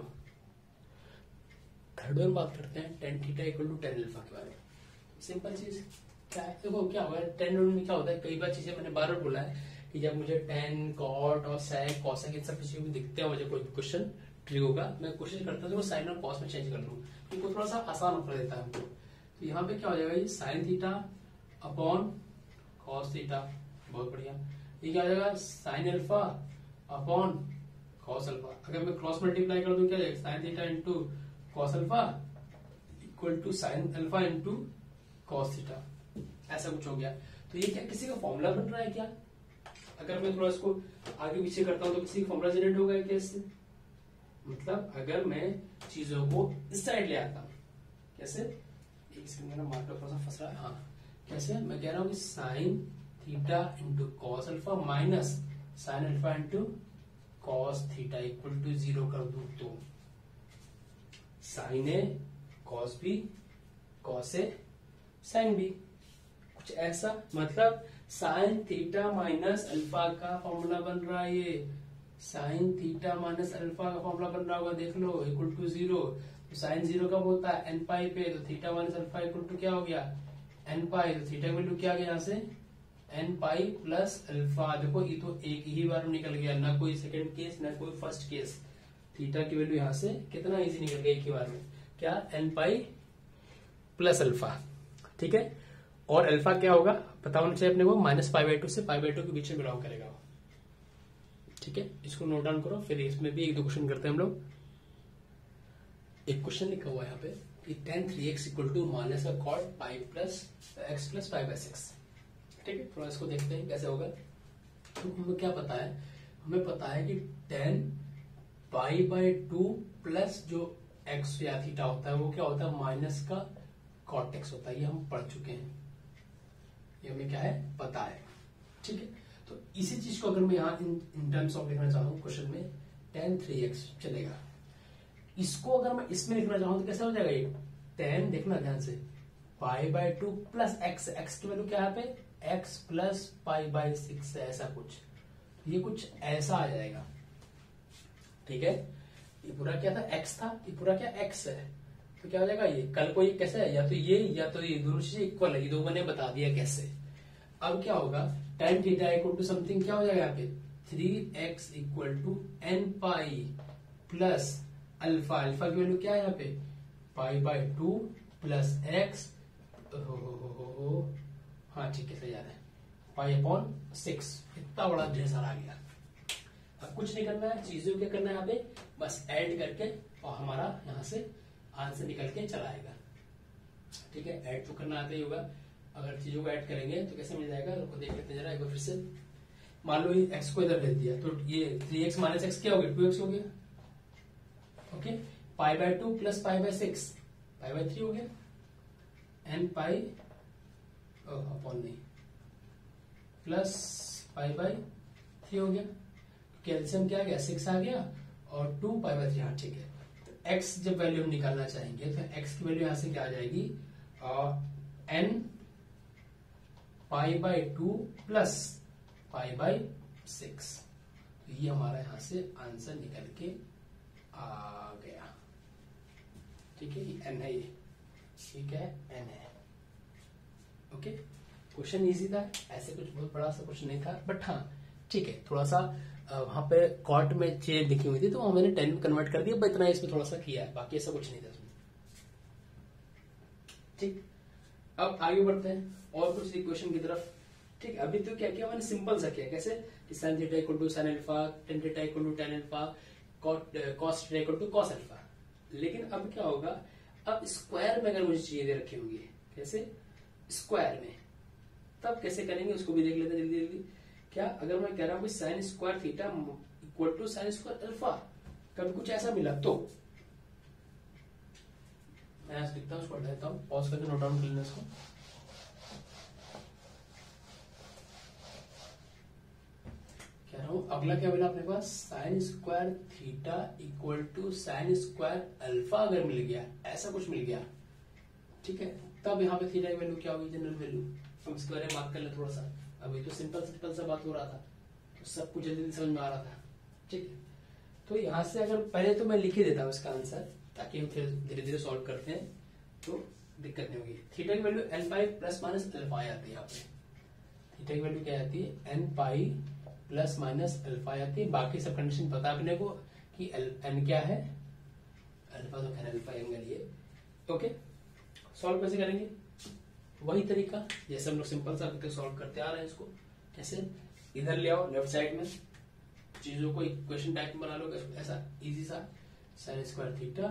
थर्ड वन बात करते हैं tan theta equal to tan alpha के बारे में। सिंपल चीज क्या है, देखो क्या होगा टेन में क्या होता है, कई बार चीजें मैंने बार बार बोला है कि जब मुझे टेन कॉट और सैक कॉसेक इन सब चीजों में दिखते हैं, मुझे कोई क्वेश्चन ट्रिक होगा, मैं कोशिश करता हूँ साइन और कॉस में चेंज कर लूँ, क्योंकि थोड़ा सा आसान कर देता है हमको। तो यहाँ पे क्या हो जाएगा, ये sine theta upon cos theta, बहुत बढ़िया। ये क्या हो जाएगा, sine alpha upon cos alpha. अगर मैं क्रॉस मल्टीप्लाई कर दूं क्या जाएगा, sine theta into cos alpha equal to sine alpha into cos theta, ऐसा कुछ हो गया। तो ये क्या किसी का फॉर्मूला बन रहा है क्या? अगर मैं थोड़ा इसको आगे पीछे करता हूं तो किसी का फॉर्मूला जनरेट होगा क्या इससे? मतलब अगर मैं चीजों को इस साइड ले आता हूं, कैसे, एक सेकंड मेरा मार्कर थोड़ा सा फंस रहा है, हाँ कैसे, मैं कह रहा हूं कि sine theta into cos alpha minus sine alpha into cos theta equal to 0 कर दूं तो sine A cos B cos A sine B, कुछ ऐसा। मतलब साइन थीटा माइनस अल्फा का फॉर्मूला बन रहा है, ये साइन थीटा माइनस अल्फा का फॉर्मूला बन रहा होगा, देख लो, इक्वल टू 0। तो साइन 0 कब होता है, एन पाई पे, तो theta minus alpha equal to क्या हो गया, एन पाई। तो थीटा वैल्यू क्या आ गया यहाँ से, एन पाई प्लस अल्फा। देखो ये तो एक ही बार निकल गया, ना कोई सेकंड केस ना कोई फर्स्ट केस। थीटा की वैल्यू यहाँ से कितना इजी निकल गया एक ही बार में, क्या, एन पाई प्लस अल्फा, ठीक है। और अल्फा क्या होगा पता होना चाहिए अपने को, माइनस π/2 से π/2 के बीच में बिलोंग करेगा, ठीक है। इसको नोट डाउन करो, फिर इसमें भी एक दो क्वेश्चन करते हैं हम लोग। एक क्वेश्चन लिखा हुआ है यहाँ पे कि tan 3x equal to minus का cot pi plus x plus π/6, ठीक है। थोड़ा इसको देखते हैं कैसे होगा। तो हमें क्या पता है, हमें पता है कि tan π/2 प्लस जो x या थीटा होता है वो क्या होता है, माइनस का कॉट एक्स होता है, ये हम पढ़ चुके हैं, ये हमें क्या है पता है, ठीक है। तो इसी चीज को अगर मैं यहाँ इन टर्म्स ऑफ लिखना चाहूँ क्वेश्चन में, tan 3x चलेगा। इसको अगर मैं इसमें लिखना चाहूँ तो कैसे हो जाएगा, ये tan, देखना ध्यान से, π/2 प्लस x की वैल्यू क्या है पे, x प्लस π/6 है, ऐसा कुछ, ये कुछ ऐसा आ जाएगा, ठीक है। ये पूरा क्या था, x था, ये पूरा क्या x है, तो क्या हो जाएगा, ये कल को ये कैसे है, या तो ये दोनों चीजें इक्वल है, ये दो मैंने बता दिया कैसे। अब क्या होगा, tan theta equal to something क्या हो जाएगा यहाँ पे, 3x equal to n pi plus alpha, alpha की वैल्यू क्या है यहाँ पे, π/2 प्लस एक्स, हाँ ठीक है, सही याद है, π/6, इतना बड़ा ढेर सारा आ गया। अब कुछ नहीं करना है, चीजों क्या करना है यहाँ पे, बस ऐड करके और हमारा यहाँ से आंसर निकल के चला आएगा, ठीक है। ऐड तो करना आता ही होगा, अगर चीजों को ऐड करेंगे तो कैसे मिल जाएगा, उसको देख लेते हैं जरा एक बार फिर से। मान लो ये x को इधर भेज दिया तो ये 3x माइनस एक्स क्या हो गया, 2x हो गया, ओके। π/2 प्लस π/6 π/3 हो गया, एन पाई अपॉन नहीं प्लस π/3 हो गया, कैल्शियम क्या आ गया, 6 आ गया और 2 π/3, हाँ ठीक है। x जब वैल्यू हम निकालना चाहेंगे तो x की वैल्यू यहां से क्या आ जाएगी, n π/2 प्लस π/6, तो ये हमारा यहां से आंसर निकल के आ गया, ठीक है। ये n है, ये ठीक है, n है, ओके। क्वेश्चन इजी था, ऐसे कुछ बहुत बड़ा सा क्वेश्चन नहीं था, बट हाँ ठीक है, थोड़ा सा वहां पे कॉट में चेयर लिखी हुई थी तो मैंने 10 में कन्वर्ट कर दिया, इतना इसमें थोड़ा सा किया है, बाकी ऐसा कुछ नहीं था इसमें, ठीक। अब आगे बढ़ते हैं और कुछ इक्वेशन की तरफ, ठीक। अभी तो क्या किया मैंने, सिंपल सा किया, कैसे कि sine theta equal to sine alpha, tan theta equal to tan alpha, cos theta equal to cos alpha. लेकिन अब क्या होगा, अब स्क्वायर में अगर मुझे चीजें दे रखी होंगी, कैसे स्क्वायर में, तब कैसे करेंगे उसको भी देख लेते हैं जल्दी जल्दी। क्या, अगर मैं कह रहा हूं कि sine square theta equal to sine square alpha, कभी कुछ ऐसा मिला तो मैं आज लिखता हूं, उसको हटा देता हूं, पॉज करके नोट डाउन कर लेना इसको। कह रहा हूं अगला क्या मिला अपने पास, sine square theta equal to sine square alpha अगर मिल गया, ऐसा कुछ मिल गया, ठीक है। तब यहाँ पे थीटा की वैल्यू क्या होगी, जनरल वैल्यू, हम इसके बारे में बात कर ले थोड़ा सा। अभी तो सिंपल सा बात हो रहा था, तो सब कुछ जल्दी समझ में आ रहा था, ठीक है। तो यहाँ से अगर पहले तो मैं लिख ही देता हूँ इसका आंसर, ताकि हम फिर धीरे धीरे सॉल्व करते हैं। तो दिक्कत नहीं होगी। थीटा की value n pi plus minus alpha आती है यहाँ पे। थीटा की वैल्यू क्या आती है? N pi plus minus alpha आती है। बाकी सब कंडीशन पता अपने को कि एन क्या है, अल्फा तो खैर अल्फा एंगल ये। ओके, सॉल्व कैसे करेंगे? वही तरीका जैसे हम लोग सिंपल सा करके सॉल्व करते आ रहे हैं इसको। कैसे? इधर ले आओ लेफ्ट साइड में, चीजों को इक्वेशन टाइप में बना लो ऐसा इजी सा। Sign square theta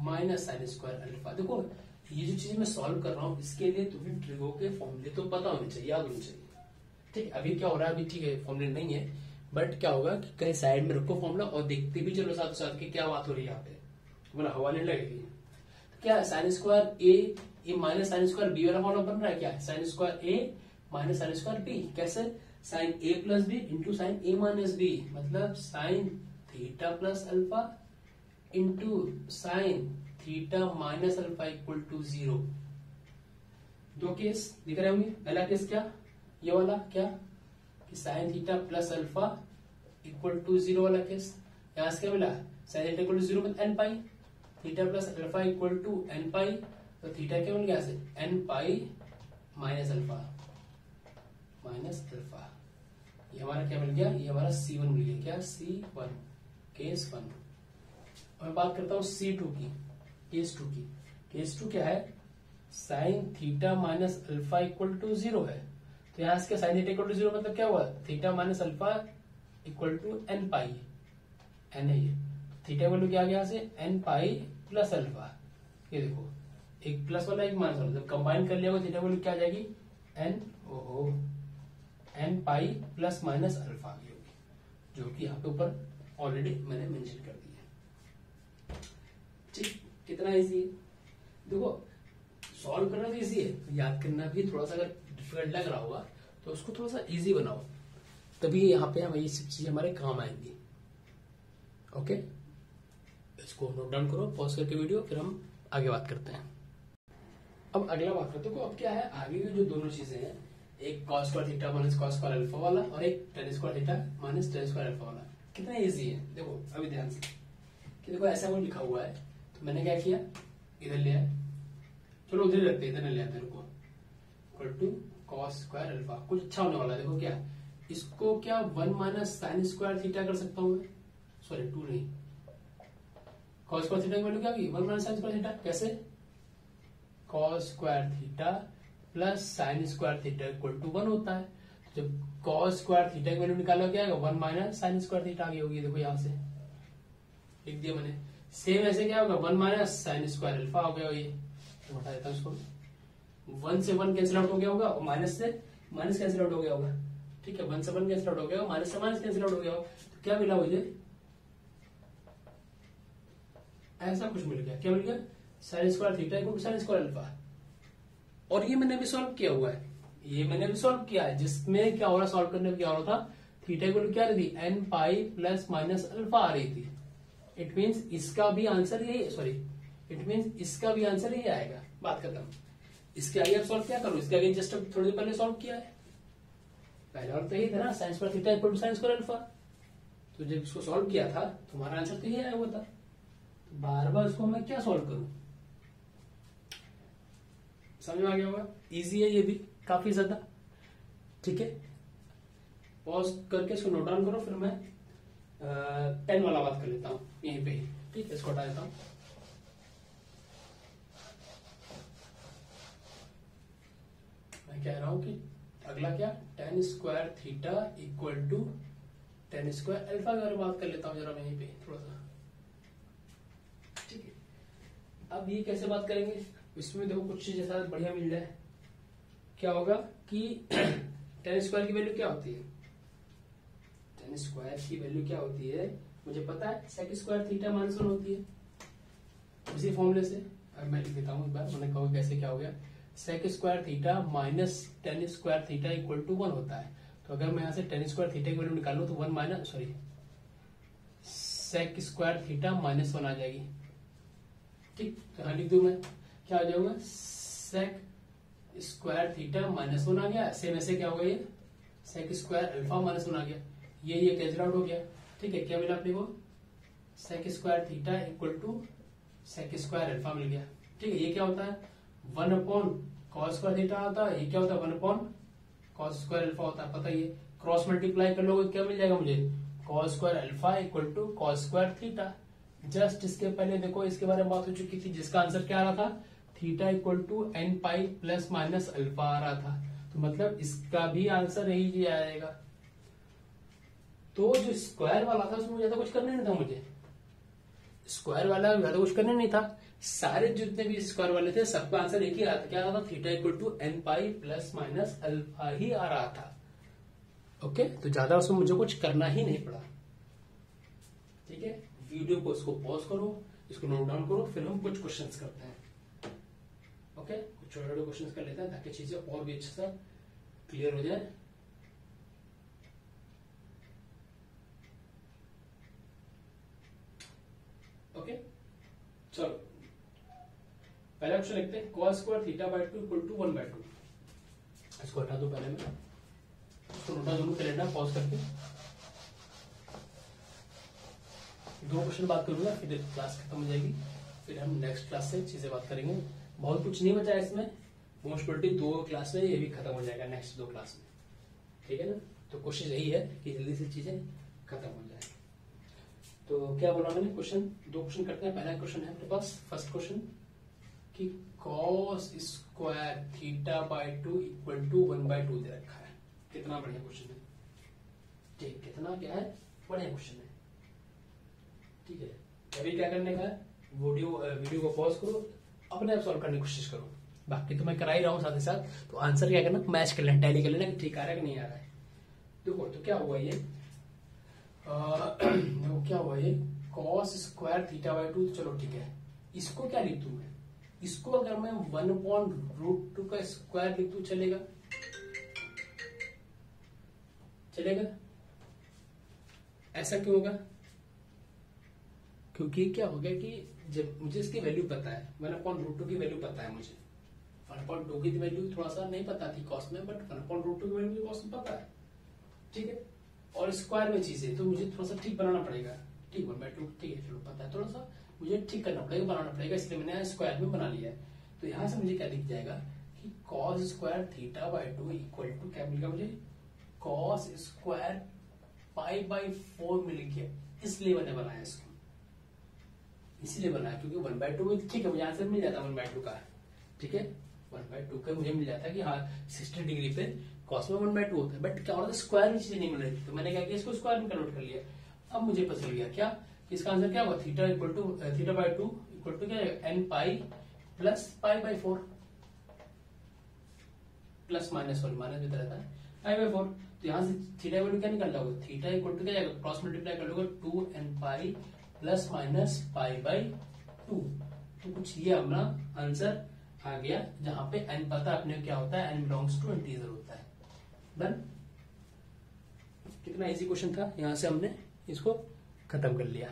minus sine square alpha. देखो ये जो चीज मैं सॉल्व कर रहा हूँ इसके लिए तुम्हें ट्रिगो के फॉर्मूले तो पता होने चाहिए, याद होने चाहिए। ठीक, अभी क्या हो रहा है, अभी ठीक है फॉर्मूले नहीं है, बट क्या होगा कि कहीं साइड में रखो फॉर्मूला और देखते भी चलो साथ साथ की क्या बात हो रही है यहाँ पे, मतलब हवा नहीं लगेगी। तो क्या sine square A minus sine square B वाला फॉर्मूला बन रहा है क्या? Sine square A minus sine square B. कैसे? Sine A plus B into sine A minus B, मतलब sine theta plus alpha into sine theta minus alpha equal to 0। दो case दिख रहे होंगे। पहला केस क्या, ये वाला क्या कि sine theta plus alpha equal to 0 वाला केस। यहां से क्या मिला? साइन थीटा इक्वल टू 0 में n pi, theta plus alpha equal to n pi, तो थीटा क्या मिल गया से n pi minus alpha minus alpha. ये हमारा क्या मिल गया? ये हमारा C1 मिल गया। क्या? C1 case 1। और मैं बात करता हूँ C2 की, केस 2 की। केस 2 क्या है? Sine theta minus alpha equal to 0 है, तो यहां से साइन थीटा इक्वल टू 0 मतलब क्या हुआ? Theta minus alpha equal to n pi, n है ये। थीटा वैल्यू क्या आ गया? यहाँ से एन पाई प्लस अल्फा। ये देखो एक प्लस वाला एक माइनस वाला, जब कंबाइन कर लिया होगा थीटा वैल्यू क्या आ जाएगी? N pi plus minus alpha की होगी, जो कि यहाँ पे ऊपर ऑलरेडी मैंने मेंशन कर दी है। ठीक, कितना इजी है। देखो सॉल्व करना भी इजी है, याद करना भी थोड़ा सा अगर डिफिकल्ट लग रहा होगा तो उसको थोड़ा सा इजी बनाओ, तभी यहाँ पे हमें ये सब चीजें हमारे काम आएंगी। ओके, इसको नोट डाउन करो, पॉज करके वीडियो, फिर हम आगे बात करते हैं। अब अगला बात करते हैं। अब क्या है, आगे की जो दोनों चीजें हैं, एक cos square theta minus cos square alpha वाला और एक ten square theta minus tan square alpha वाला, कितना इजी है। देखो अभी ध्यान से कि देखो ऐसा वो लिखा हुआ है, तो मैंने क्या किया, इधर ले आया, चलो उधर रखते इधर ले आते को, equal to cos square alpha. कुछ अच्छा होने वाला है। देखो क्या, इसको क्या 1 माइनस साइन स्क्वायर थीटा कर सकता हूँ मैं, सॉरी 2 नहीं, कॉस स्क्वायर थीटा की वैल्यू क्या होगी? 1 माइनस साइन स्क्वायर थीटा। कैसे? Cos square theta plus sine square theta equal to 1 होता है। तो जब कॉस स्क्वायर थीटा की वैल्यू निकालो क्या आएगा? 1 माइनस साइन स्क्वायर थीटा आ गई होगी। देखो यहां से लिख दिया मैंने। सेम ऐसे क्या होगा? 1 माइनस साइन स्क्वायर अल्फा हो गया। ये तो हटा देता हूं इसको, 1 से 1 कैंसिल आउट हो गया होगा और माइनस से माइनस कैंसिल आउट हो गया होगा। ठीक है, 1 से 1 कैंसिल आउट हो गया होगा, माइनस से माइनस कैंसिल आउट हो गया होगा। तो क्या मिला मुझे? ऐसा कुछ मिल गया। क्या मिल गया? Sine square theta equal to sine square alpha. और ये मैंने भी सॉल्व किया हुआ है, ये मैंने भी सॉल्व किया है, जिसमें क्या हो रहा, सॉल्व करने में क्या हो रहा था, थीटा इक्वल टू क्या आ रही थी? N pi plus minus alpha आ रही थी। इट मीन्स इसका भी आंसर यही, सॉरी इट मीन्स इसका भी आंसर यही आएगा। बात खत्म। इसके आगे अब सॉल्व क्या करो, इसके आगे जस्ट थोड़ी देर पहले सॉल्व किया है। पहले और तो यही था ना, sine square theta equal to sine square alpha. तो जब इसको सॉल्व किया था तुम्हारा आंसर तो यही आया हुआ था। तो बार बार इसको मैं क्या सॉल्व करूं? समझ में आ गया होगा, इजी है ये भी काफी ज्यादा। ठीक है, पॉज करके इसको नोट डाउन करो, फिर मैं 10 वाला बात कर लेता हूं यहीं पे ही। ठीक है, इसको हटा देता हूं। मैं कह रहा हूं कि अगला क्या, tan square theta equal to tan square alpha के बारे में बात कर लेता हूं जरा मैं यहीं पे थोड़ा सा। ठीक है, अब ये कैसे बात करेंगे, इसमें देखो कुछ चीज ऐसा बढ़िया मिल जाए। क्या होगा कि टेन स्क्वायर की वैल्यू क्या होती है? टेन स्क्वायर की वैल्यू क्या होती है मुझे पता है, सेक स्क्वायर थीटा माइनस 1 होती है। उसी फॉर्मूले से अब मैं लिख देता हूं एक बार, मैंने कहा कैसे क्या हो गया, sec square theta minus tan square theta equal to 1 होता है। तो अगर मैं यहां से टेन स्क्वायर थीटा की वैल्यू निकालू तो 1 minus sorry sec square theta minus 1 आ जाएगी। ठीक, तो यहां लिख दू मैं, क्या आ जाएगा, सेक स्क्वायर थीटा माइनस 1 आ गया। सेम ऐसे क्या होगा, ये सेक स्क्वायर अल्फा माइनस 1 आ गया। ये कैंसिल आउट हो गया। ठीक है, क्या मिला अपने को, sec square theta equal to sec square alpha मिल गया। ठीक है, ये क्या होता है, 1 अपॉन कॉस स्क्वायर थीटा आता है, ये क्या होता है 1 अपॉन कॉस स्क्वायर अल्फा होता है, पता ही है। क्रॉस मल्टीप्लाई कर लोगे क्या मिल जाएगा मुझे, cos square alpha equal to cos square theta. Just इसके पहले देखो इसके बारे में बात हो चुकी थी, जिसका आंसर क्या आ रहा था, theta equal to n pi plus minus alpha आ रहा था। तो मतलब इसका भी आंसर यही आएगा। तो जो स्क्वायर वाला था उसमें ज्यादा कुछ करना नहीं था मुझे, स्क्वायर वाला ज्यादा कुछ करना नहीं था। सारे जितने भी स्क्वायर वाले थे सबका आंसर एक ही आ रहा था, क्या आ रहा था, theta equal to n pi plus minus alpha ही आ रहा था। ओके, तो ज्यादा उसमें मुझे कुछ करना ही नहीं पड़ा। ठीक है, वीडियो को इसको पॉज करो, इसको नोट डाउन करो, फिर हम कुछ क्वेश्चंस करते हैं। ओके, कुछ छोटे छोटे क्वेश्चंस कर लेते हैं ताकि चीजें और भी अच्छे से क्लियर हो जाए। ओके, चलो पहला ऑप्शन लिखते हैं, cos square theta by 2 equal to 1/2। इसको हटा दो पहले में, इसको नोटा दोनों कैलेंडर पॉज करके। दो क्वेश्चन बात करूंगा, फिर क्लास खत्म हो जाएगी, फिर हम नेक्स्ट क्लास से चीजें बात करेंगे। बहुत कुछ नहीं बचा है इसमें, मोस्ट प्रोबेबली 2 क्लास में ये भी खत्म हो जाएगा, नेक्स्ट 2 क्लास में। ठीक है ना, तो कोशिश यही है कि जल्दी से चीजें खत्म हो जाए। तो क्या बोला मैंने, क्वेश्चन 2 क्वेश्चन करते हैं। पहला क्वेश्चन है अपने पास, फर्स्ट क्वेश्चन कि cos square theta by 2 equal to 1/2 दे रखा है। कितना बढ़िया क्वेश्चन है, ठीक, कितना क्या है, बढ़िया क्वेश्चन है। ठीक है, अभी क्या करने का है, वीडियो को पॉज करो, अपने आप सॉल्व करने की कोशिश करो। बाकी तो मैं करा ही रहा हूँ साथ ही साथ, तो आंसर क्या करना, मैच कर लेना, टैली कर लेना कि ठीक आ रहा है कि नहीं आ रहा है। देखो तो क्या हुआ ये, देखो क्या हुआ ये, cos स्क्वायर थीटा बाई 2, चलो ठीक है, इसको क्या लिख दूं मैं, इसको अगर मैं 1/√2 का स्क्वायर लिख दूं चलेगा, चलेगा? ऐसा क्यों होगा, क्योंकि क्या हो गया कि जब मुझे इसकी वैल्यू पता है, 1/√2 की वैल्यू पता है मुझे, 1/2 की वैल्यू थोड़ा सा नहीं पता थी कॉस में, बट 1/√2 की वैल्यू कॉस में पता है। ठीक है, और स्क्वायर में चीजें तो मुझे थोड़ा सा ठीक बनाना पड़ेगा। ठीक, 1/2 ठीक है, चलो पता है, थोड़ा सा मुझे ठीक करना पड़ेगा, बनाना पड़ेगा, इसलिए मैंने स्क्वायर में बना लिया है। तो यहां से मुझे क्या दिख जाएगा कि cos square theta by 2 equal to क्या मिलेगा मुझे, cos स्क्वायर पाई बाई 4 मिल गया। इसलिए मैंने बनाया इसको, इसीलिए बनाया क्योंकि 1/2 में ठीक है, मुझे आंसर मिल जाता 1/2 का। ठीक है, 1/2 का मुझे मिल जाता है कि हाँ 60 डिग्री पे cos में 1/2 होता है, बट क्या होता है, स्क्वायर में चीजें नहीं मिल रही थी, तो मैंने क्या किया, इसको स्क्वायर में कन्वर्ट कर लिया। अब मुझे पता चल गया क्या, कि इसका आंसर क्या होगा, theta equal to theta by 2 equal to क्या है, n pi plus pi by 4, plus minus, sorry minus भी रहता है, पाई बाई 4। तो यहाँ से थीटा इक्वल टू क्या निकल रहा होगा, थीटा इक्वल टू क्या जाएगा, क्रॉस मल्टीप्लाई कर लोगे 2n pi plus minus pi by 2। तो कुछ ये अपना आंसर आ गया, जहां पे n पता अपने क्या होता है, n बिलोंग्स टू इंटीजर होता है। डन, कितना इजी क्वेश्चन था, यहां से हमने इसको खत्म कर लिया।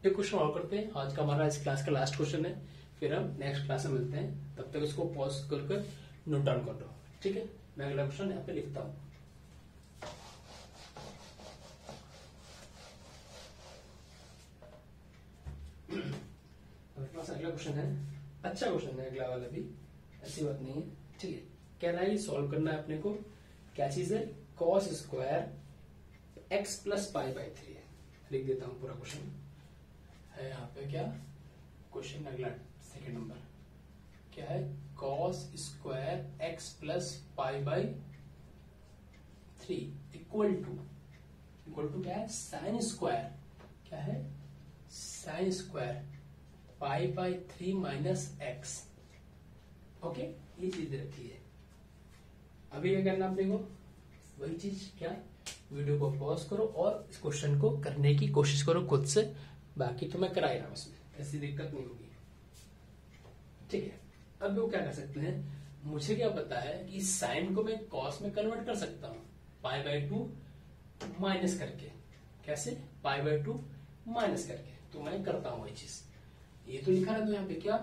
एक क्वेश्चन और करते हैं, आज का हमारा इस क्लास का लास्ट क्वेश्चन है, फिर हम नेक्स्ट क्लास में मिलते हैं। तब तक इसको पॉज कर नोट डाउन कर लो। ठीक है, मैं अगला क्वेश्चन यहाँ पे लिखता हूं। अगला क्वेश्चन है, अच्छा क्वेश्चन है अगला वाला भी, ऐसी बात नहीं है। ठीक है, कह रहा है सॉल्व करना है अपने को, क्या चीज है, cos square x plus pi by 3 है। लिख देता हूं पूरा क्वेश्चन है यहाँ पे, क्या क्वेश्चन अगला सेकंड नंबर क्या है, cos square x plus pi by 3 equal to क्या है, साइन स्क्वायर, क्या है, sine square pi by 3 minus x. Okay, ये चीज रखी है। अभी क्या करना आपने को, वही चीज, क्या, वीडियो को पॉज करो और इस क्वेश्चन को करने की कोशिश करो खुद से, बाकी तो मैं करा ही रहा हूं, इसमें ऐसी दिक्कत नहीं होगी। ठीक है, अब वो क्या कर सकते हैं, मुझे क्या पता है कि साइन को मैं कॉस में कन्वर्ट कर सकता हूं, पाई बाई 2 माइनस करके। कैसे, पाई बाई 2 माइनस करके, तो मैं करता हूं वही चीज। ये तो लिखा है तो यहाँ पे क्या,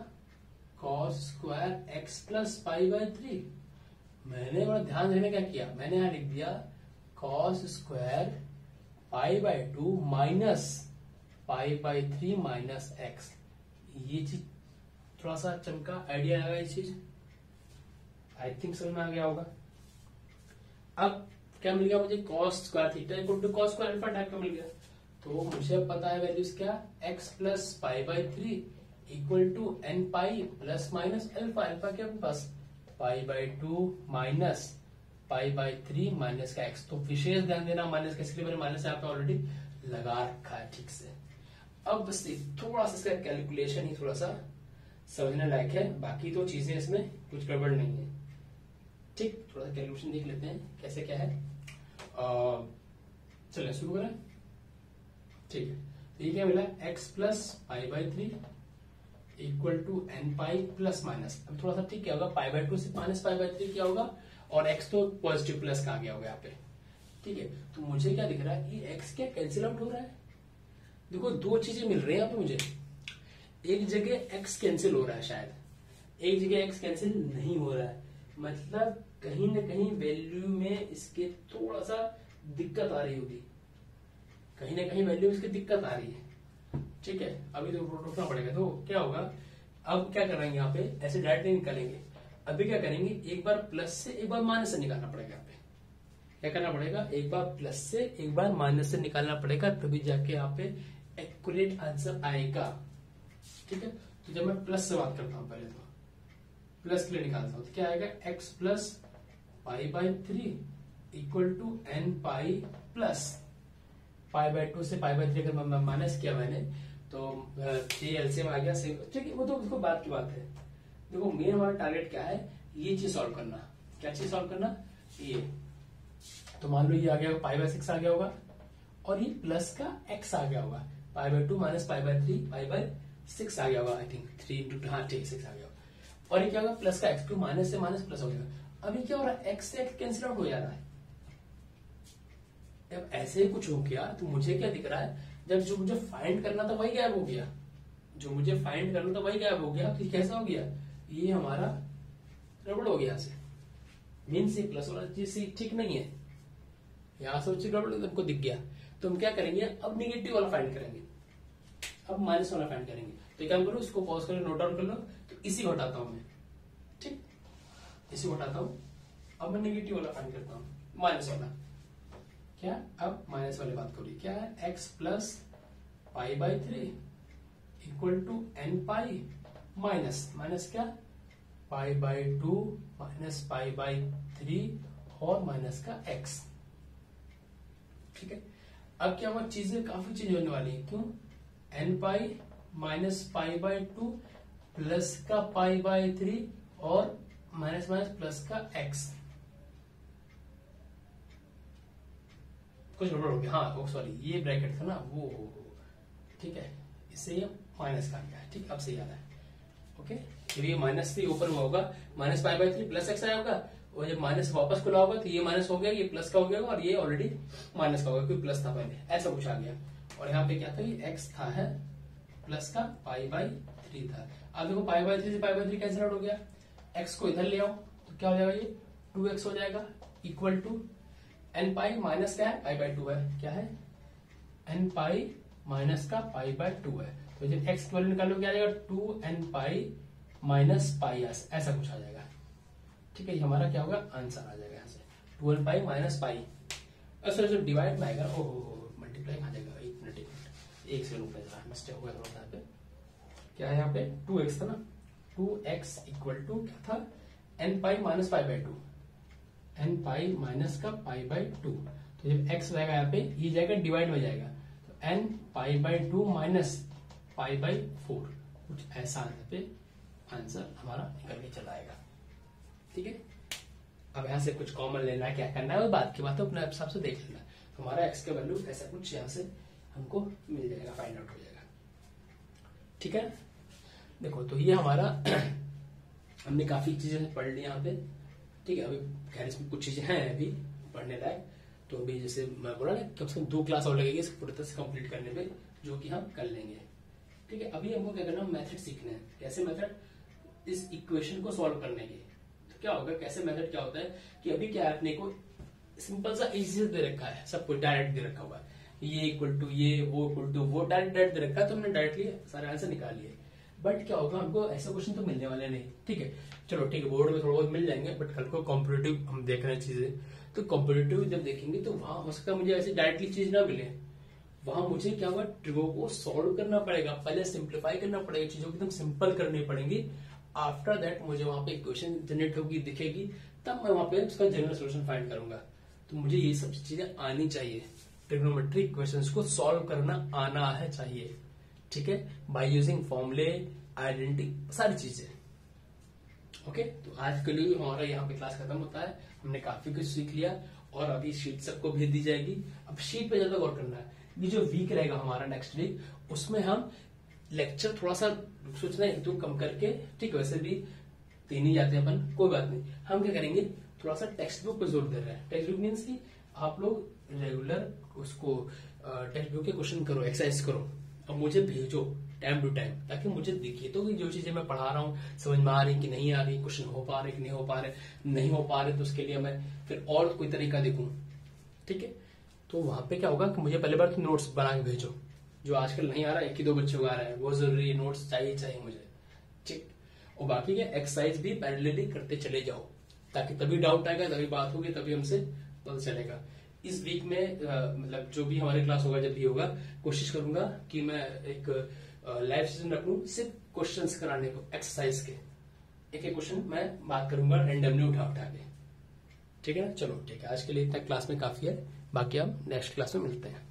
cos square x plus pi by 3। मैंने बड़ा ध्यान देने क्या किया, मैंने यहाँ लिख दिया cos square pi by 2 minus pi by 3 minus x. ये चीज थोड़ा सा चमका, आइडिया आएगा ये चीज, आई थिंक समझ में आ गया होगा। अब क्या मिल गया मुझे, cos square theta equal to cos square alpha type का मिल गया। तो मुझे अब पता है वैल्यूज क्या, x plus pi by 3 equal to n pi plus minus alpha. Alpha क्या अपने पास, pi by 2 minus pi by 3 minus का x। तो विशेष ध्यान देना माइनस का, इसलिए मैंने माइनस यहाँ पे ऑलरेडी लगा रखा है ठीक से। अब बस थोड़ा सा इसका कैलकुलेशन ही थोड़ा सा समझने लायक है, बाकी तो चीजें इसमें कुछ गड़बड़ नहीं है। ठीक, थोड़ा सा कैलकुलेशन देख लेते हैं कैसे क्या है। चलिए शुरू करें। ठीक है, तो ये क्या मिला, x plus pi by 3 equal to n pi plus minus. अब थोड़ा सा ठीक क्या होगा, पाई बाई 2 से माइनस पाई बाई 3 क्या होगा, और x तो पॉजिटिव प्लस का आ गया होगा यहाँ पे। ठीक है, तो मुझे क्या दिख रहा है, ये x क्या कैंसिल आउट हो रहा है। देखो दो चीजें मिल रही है यहाँ पे मुझे, एक जगह x कैंसिल हो रहा है शायद, एक जगह x कैंसिल नहीं हो रहा है, मतलब कहीं ना कहीं वैल्यू में इसके थोड़ा सा दिक्कत आ रही होगी, कहीं ना कहीं वैल्यू में इसकी दिक्कत आ रही है। ठीक है, अभी तो रोकना पड़ेगा। तो क्या होगा, अब क्या करेंगे यहाँ पे, ऐसे डायरेक्ट नहीं निकालेंगे। अभी क्या करेंगे, एक बार प्लस से एक बार माइनस से निकालना पड़ेगा। यहाँ पे क्या करना पड़ेगा, एक बार प्लस से एक बार माइनस से निकालना पड़ेगा, तभी जाके यहाँ पे एक्यूरेट आंसर आएगा। ठीक है, तो जब मैं प्लस से बात करता हूँ, पहले तो प्लस के लिए निकालता हूँ, तो क्या आएगा, x plus pi by 3 equal to n pi plus pi by 2 से पाई बाई 3 अगर माइनस किया मैंने तो ये एलसीएम आ गया। ठीक है, वो तो उसको बात की बात है। देखो मेन हमारा टारगेट क्या है, ये चीज सॉल्व करना। क्या चीज सॉल्व करना, ये तो मान लो ये आ गया पाई बाई 6 आ गया होगा, और ये प्लस का x आ गया होगा, पाई by 2 minus pi by 3 pi by 6 आ गया होगा, आई थिंक 3 इंटू, हाँ ठीक 6 आ गया होगा। और ये क्या होगा, प्लस का x, टू माइनस से माइनस प्लस हो गया। अभी क्या हो रहा है, x से x कैंसिल आउट हो जा रहा है। जब ऐसे ही कुछ हो गया तो मुझे क्या दिख रहा है, जब जो मुझे फाइंड करना था वही गायब हो गया, जो मुझे फाइंड करना था वही गायब हो गया। तो कैसा हो गया, ये हमारा गड़बड़ हो गया। मीन से प्लस वाला चीज ठीक नहीं है, यहां से गड़बड़ हमको दिख गया। तो हम क्या करेंगे, अब निगेटिव वाला फाइंड करेंगे, अब माइनस वाला फाइंड करेंगे। तो काम करो, इसको पॉज करके नोट डाउन कर लो। तो इसी को हटाता हूं मैं, ठीक, इसी को हटाता हूं। अब मैं नेगेटिव वाला फाइंड करता हूं, माइनस वाला। क्या, अब माइनस वाली बात करिए, क्या है, x plus pi by 3 equal to n pi minus minus क्या, pi by 2 minus pi by 3 और माइनस का x। ठीक है, अब क्या हुआ, चीजें काफी चीज होने वाली है। क्यों, n pi minus pi by 2 plus का पाई बाई 3 और माइनस माइनस प्लस का x। कुछ गड़बड़ हो गया, हाँ सॉरी, ये ब्रैकेट था ना वो, ठीक है, इससे ये माइनस का गया है। ठीक, अब सही आ रहा है। ओके, जब ये माइनस से ऊपर हुआ होगा, minus pi by 3 plus x आया होगा, और जब माइनस वापस खुला होगा तो ये माइनस हो गया, ये प्लस का हो गया, और ये ऑलरेडी माइनस का होगा क्योंकि प्लस था पहले, ऐसा कुछ आ गया। और यहाँ पे क्या था, ये x था है प्लस का पाई बाई 3 था। अब देखो पाई बाई 3 से पाई बाई 3 कैंसिल आउट हो गया, x को इधर ले आओ तो क्या हो जाएगा, ये 2x हो जाएगा equal to n pi minus क्या है, पाई बाई 2 है, क्या है, एन पाई माइनस का पाई बाई 2 है। तो जब x की वैल्यू निकालो क्या आ जाएगा, 2 एन पाई माइनस पाई एस, ऐसा कुछ आ जाएगा। ठीक है, ये हमारा क्या होगा, आंसर आ जाएगा यहाँ से 2 n pi minus pi. Sir जो डिवाइड में आएगा, ओहो मल्टीप्लाई आ जाएगा, एक मिनट एक से रुपए मिस्टेक हुआ यहाँ पे, क्या है यहाँ पे 2x था ना, 2x इक्वल टू क्या था, n pi minus pi by 2, n pi minus का पाई बाई 2। तो जब x रहेगा यहाँ पे, ये जाएगा डिवाइड में जाएगा, तो n pi by 2 minus pi by 4, कुछ ऐसा आंसर पे आंसर हमारा निकल के चला आएगा। ठीक है, अब यहाँ से कुछ कॉमन लेना है, क्या करना है वो बात की बात है, अपने हिसाब से देख लेना। तो हमारा x का वैल्यू ऐसा कुछ यहाँ से हमको मिल जाएगा, फाइंड आउट हो जाएगा। ठीक है, देखो तो ये हमारा हमने काफी चीजें पढ़ ली यहाँ पे। ठीक है, अभी खैर इसमें कुछ चीजें हैं अभी पढ़ने लायक, तो अभी जैसे मैं बोला ना कम से कम 2 क्लास और लगेगी इसको पूरी तरह से कंप्लीट करने में, जो कि हम कर लेंगे। ठीक है, अभी हमको क्या करना, मेथड सीखना है। कैसे मेथड, इस इक्वेशन को सॉल्व करने के। तो क्या होगा, कैसे मेथड क्या होता है कि अभी क्या अपने को सिंपल सा इजी दे रखा है, सब कुछ डायरेक्ट दे रखा हुआ है, ये इक्वल टू ये, वो इक्वल टू वो, डायरेक्ट दे रखा है, तो हमने डायरेक्टली सारे आंसर निकाल लिए। बट क्या होगा, हमको ऐसे क्वेश्चन तो मिलने वाले नहीं। ठीक है, चलो ठीक है, बोर्ड में थोड़ा बहुत मिल जाएंगे, बट कल को कॉम्पिटेटिव हम देख रहे हैं चीजें, तो कॉम्पिटेटिव जब देखेंगे तो वहां हो सकता है मुझे ऐसे डायरेक्टली चीज ना मिले, वहां मुझे क्या होगा, ट्रिगो को सॉल्व करना पड़ेगा, पहले सिंप्लीफाई करना पड़ेगा, चीजों को एकदम सिंपल करनी पड़ेंगी। आफ्टर दैट मुझे वहां पे इक्वेशन जनरेट होगी, दिखेगी, तब मैं वहां पे उसका जनरल सोल्यूशन फाइंड करूंगा। तो मुझे ये सब चीजें आनी चाहिए, ट्रिग्नोमेट्रिक इक्वेशंस को सॉल्व करना आना है चाहिए। ठीक है, बाय यूजिंग फॉर्मूले, आइडेंटिटी, सारी चीजें। ओके, तो आज के लिए हमारा यहाँ पे क्लास खत्म होता है। हमने काफी कुछ सीख लिया और अभी शीट सबको भेज दी जाएगी। अब शीट पे ज्यादा गौर करना है। ये जो वीक रहेगा हमारा नेक्स्ट वीक, उसमें हम लेक्चर थोड़ा सा सोच रहे हैं 1-2 कम करके, ठीक, वैसे भी 3 ही जाते हैं अपन, कोई बात नहीं, हम क्या करेंगे, थोड़ा सा टेक्स्ट बुक पे जोर दे रहे हैं। टेक्स्ट बुक मीन्स की आप लोग रेगुलर उसको टेक्स्ट बुक के क्वेश्चन करो, एक्सरसाइज करो, अब मुझे भेजो टाइम टू टाइम, ताकि मुझे दिखे तो कि जो चीजें मैं पढ़ा रहा हूँ समझ में आ रही कि नहीं आ रही, क्वेश्चन हो पा रहे कि नहीं हो पा रहे, नहीं हो पा रहे तो उसके लिए मैं फिर और कोई तरीका देखूं। ठीक है, तो वहां पे क्या होगा कि मुझे पहले बार तो नोट्स बना के भेजो, जो आजकल नहीं आ रहा, 1 ही 2 बच्चों को आ रहा है, वो जरूरी नोट्स चाहिए मुझे। ठीक, और बाकी के एक्सरसाइज भी पैरेलली करते चले जाओ, ताकि तभी डाउट आएगा, तभी बात होगी, तभी हमसे पता चलेगा। इस वीक में मतलब जो भी हमारे क्लास होगा, जब भी होगा, कोशिश करूंगा कि मैं एक लाइव सेशन रखूं सिर्फ क्वेश्चंस कराने को, एक्सरसाइज के एक क्वेश्चन मैं बात करूंगा रैंडमली उठा के। ठीक है ना, चलो ठीक है, आज के लिए इतना क्लास में काफी है, बाकी हम नेक्स्ट क्लास में मिलते हैं।